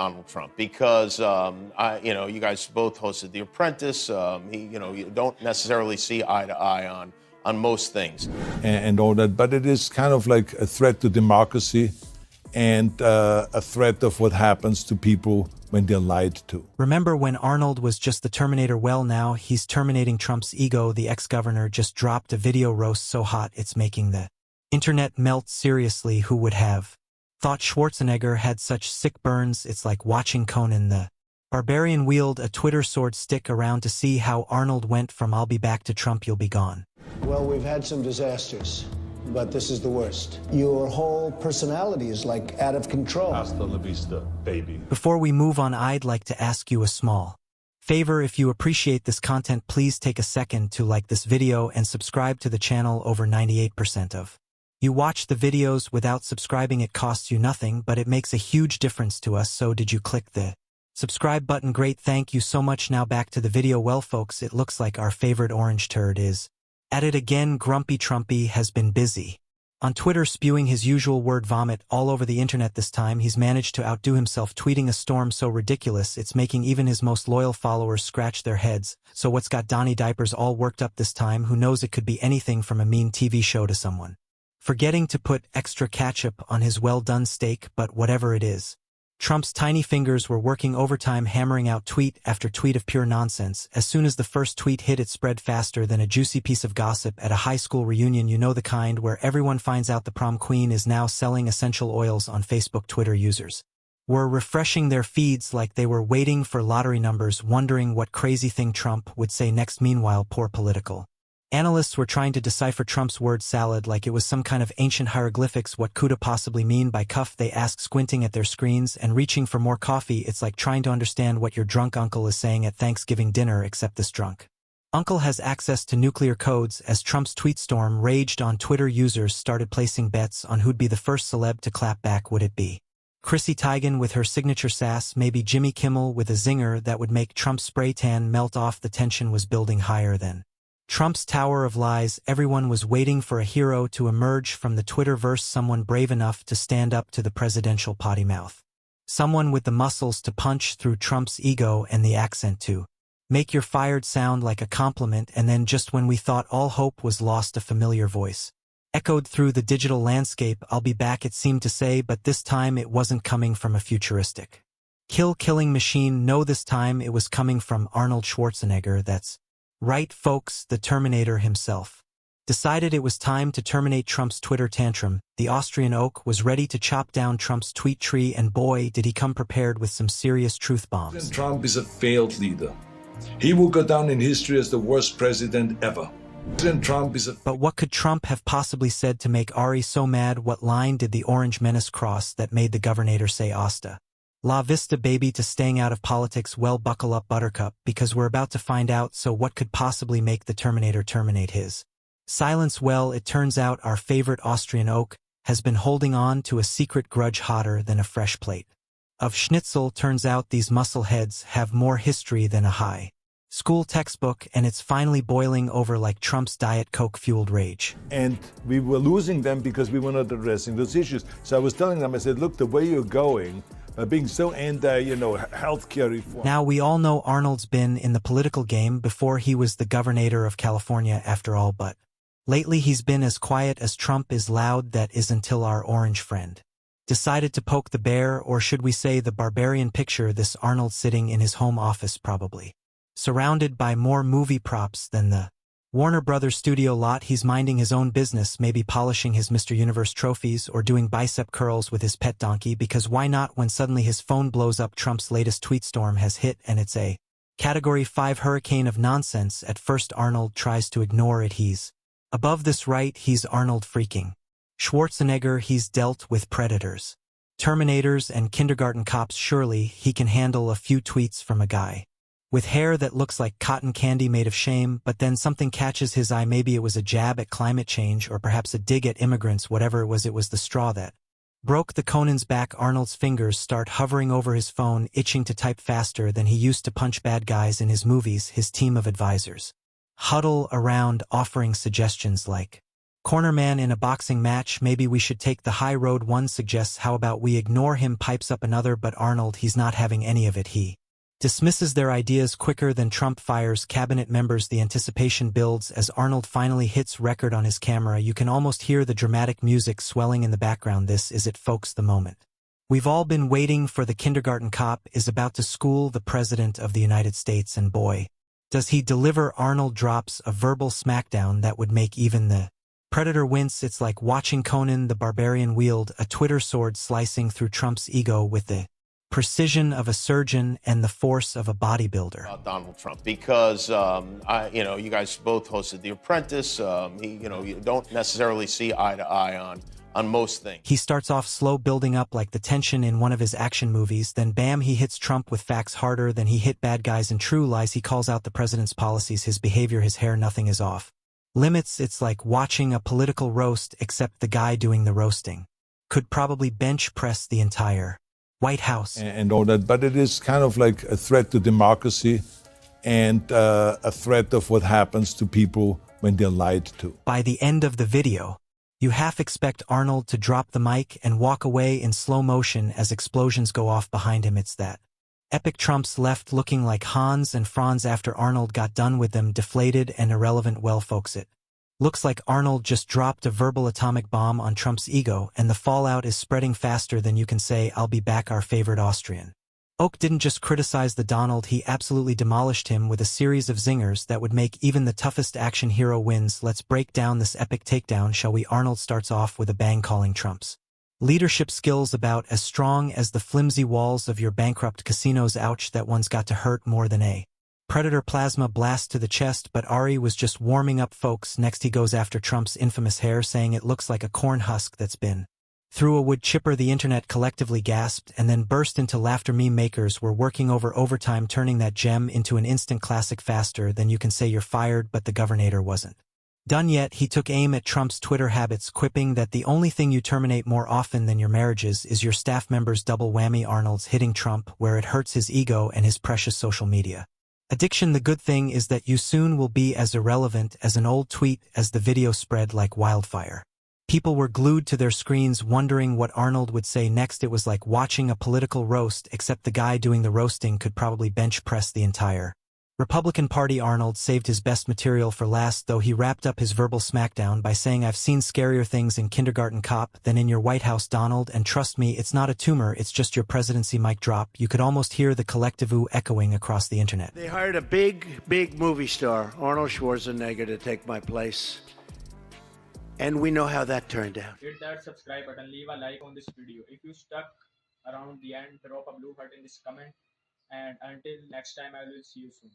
Donald Trump because you guys both hosted The Apprentice. You don't necessarily see eye to eye on most things. And all that, but it is kind of like a threat to democracy and a threat of what happens to people when they're lied to. Remember when Arnold was just the Terminator? Well, now he's terminating Trump's ego. The ex-governor just dropped a video roast so hot it's making the internet melt. Seriously, who would have thought Schwarzenegger had such sick burns? It's like watching Conan the Barbarian wield a Twitter sword. Stick around to see how Arnold went from "I'll be back" to "Trump, you'll be gone." Well, we've had some disasters, but this is the worst. Your whole personality is like out of control. Hasta la vista, baby. Before we move on, I'd like to ask you a small favor. If you appreciate this content, please take a second to like this video and subscribe to the channel. Over 98% of you watch the videos without subscribing. It costs you nothing, but it makes a huge difference to us. So did you click the subscribe button? Great, thank you so much. Now back to the video. Well, folks, it looks like our favorite orange turd is at it again. Grumpy Trumpy has been busy on Twitter spewing his usual word vomit all over the internet. This time he's managed to outdo himself, tweeting a storm so ridiculous it's making even his most loyal followers scratch their heads. So what's got Donnie Diapers all worked up this time? Who knows? It could be anything from a mean TV show to someone forgetting to put extra ketchup on his well-done steak. But whatever it is, Trump's tiny fingers were working overtime, hammering out tweet after tweet of pure nonsense. As soon as the first tweet hit, it spread faster than a juicy piece of gossip at a high school reunion. You know, the kind where everyone finds out the prom queen is now selling essential oils on Facebook. Twitter users were refreshing their feeds like they were waiting for lottery numbers, wondering what crazy thing Trump would say next. Meanwhile, poor political analysts were trying to decipher Trump's word salad like it was some kind of ancient hieroglyphics. What could it possibly mean by cuff, they asked, squinting at their screens and reaching for more coffee. It's like trying to understand what your drunk uncle is saying at Thanksgiving dinner, except this drunk uncle has access to nuclear codes. As Trump's tweet storm raged on Twitter, users started placing bets on who'd be the first celeb to clap back. Would it be Chrissy Teigen with her signature sass? Maybe Jimmy Kimmel with a zinger that would make Trump's spray tan melt off? The tension was building higher than Trump's tower of lies. Everyone was waiting for a hero to emerge from the Twitterverse, someone brave enough to stand up to the presidential potty mouth, someone with the muscles to punch through Trump's ego and the accent to make your fired sound like a compliment. And then, just when we thought all hope was lost, a familiar voice echoed through the digital landscape. "I'll be back," it seemed to say, but this time it wasn't coming from a futuristic killing machine. No, this time it was coming from Arnold Schwarzenegger. That's right, folks, the Terminator himself decided it was time to terminate Trump's Twitter tantrum. The Austrian oak was ready to chop down Trump's tweet tree, and boy, did he come prepared with some serious truth bombs. Trump is a failed leader. He will go down in history as the worst president ever. Trump is a... But what could Trump have possibly said to make Ari so mad? What line did the orange menace cross that made the governor say "Hasta la vista, baby" to staying out of politics? Well, buckle up, Buttercup, because we're about to find out. So what could possibly make the Terminator terminate his silence? Well, it turns out our favorite Austrian oak has been holding on to a secret grudge hotter than a fresh plate of schnitzel. Turns out these muscle heads have more history than a high school textbook, and it's finally boiling over like Trump's Diet Coke-fueled rage. And we were losing them because we were not addressing those issues. So I was telling them, I said, look, the way you're going, being so anti, healthcare reform. Now, we all know Arnold's been in the political game before. He was the governor of California after all, but lately he's been as quiet as Trump is loud. That is until our orange friend decided to poke the bear, or should we say the barbarian. Picture this Arnold sitting in his home office, probably surrounded by more movie props than the Warner Brothers studio lot. He's minding his own business, maybe polishing his Mr. Universe trophies or doing bicep curls with his pet donkey, because why not, when suddenly his phone blows up. Trump's latest tweet storm has hit, and it's a Category 5 hurricane of nonsense. At first Arnold tries to ignore it. He's above this, right? He's Arnold freaking Schwarzenegger. He's dealt with predators, Terminators, and kindergarten cops. Surely he can handle a few tweets from a guy with hair that looks like cotton candy made of shame. But then something catches his eye. Maybe it was a jab at climate change, or perhaps a dig at immigrants. Whatever it was the straw that broke the Conan's back. Arnold's fingers start hovering over his phone, itching to type faster than he used to punch bad guys in his movies. His team of advisors huddle around, offering suggestions like Corner man in a boxing match, maybe we should take the high road. One suggests, how about we ignore him, pipes up another, but Arnold, he's not having any of it. He dismisses their ideas quicker than Trump fires cabinet members. The anticipation builds as Arnold finally hits record on his camera. You can almost hear the dramatic music swelling in the background. This is it, folks, the moment we've all been waiting for. The kindergarten cop is about to school the President of the United States, and boy, does he deliver. Arnold drops a verbal smackdown that would make even the Predator wince. It's like watching Conan the Barbarian wield a Twitter sword, slicing through Trump's ego with the precision of a surgeon and the force of a bodybuilder. About Donald Trump, because you guys both hosted The Apprentice. You don't necessarily see eye to eye on most things. He starts off slow, building up like the tension in one of his action movies, then bam, he hits Trump with facts harder than he hit bad guys in True Lies. He calls out the president's policies, his behavior, his hair, nothing is off limits. It's like watching a political roast, except the guy doing the roasting could probably bench press the entire White House. And all that, but it is kind of like a threat to democracy and a threat of what happens to people when they're lied to. By the end of the video, you half expect Arnold to drop the mic and walk away in slow motion as explosions go off behind him. It's that epic. Trump's left looking like Hans and Franz after Arnold got done with them, deflated and irrelevant. Well, folks, it looks like Arnold just dropped a verbal atomic bomb on Trump's ego, and the fallout is spreading faster than you can say, "I'll be back." Our favorite Austrian Oak didn't just criticize the Donald, he absolutely demolished him with a series of zingers that would make even the toughest action hero wins. Let's break down this epic takedown, shall we? Arnold starts off with a bang, calling Trump's leadership skills about as strong as the flimsy walls of your bankrupt casinos. Ouch, that one's got to hurt more than a Predator plasma blast to the chest. But Ari was just warming up, folks. Next he goes after Trump's infamous hair, saying it looks like a corn husk that's been through a wood chipper. The internet collectively gasped and then burst into laughter. Meme makers were working overtime, turning that gem into an instant classic faster than you can say you're fired. But the governor wasn't done yet. He took aim at Trump's Twitter habits, quipping that the only thing you terminate more often than your marriages is your staff members. Double whammy. Arnold's hitting Trump where it hurts his ego and his precious social media addiction. The good thing is that you soon will be as irrelevant as an old tweet. As the video spread like wildfire, people were glued to their screens wondering what Arnold would say next. It was like watching a political roast, except the guy doing the roasting could probably bench press the entire Republican Party. Arnold saved his best material for last, though. He wrapped up his verbal smackdown by saying, "I've seen scarier things in Kindergarten Cop than in your White House, Donald, and trust me, it's not a tumor, it's just your presidency." Mic drop. You could almost hear the collective ooh echoing across the internet. They hired a big movie star, Arnold Schwarzenegger, to take my place. And we know how that turned out. Hit that subscribe button, leave a like on this video. If you stuck around the end, drop a blue heart in this comment. And until next time, I will see you soon.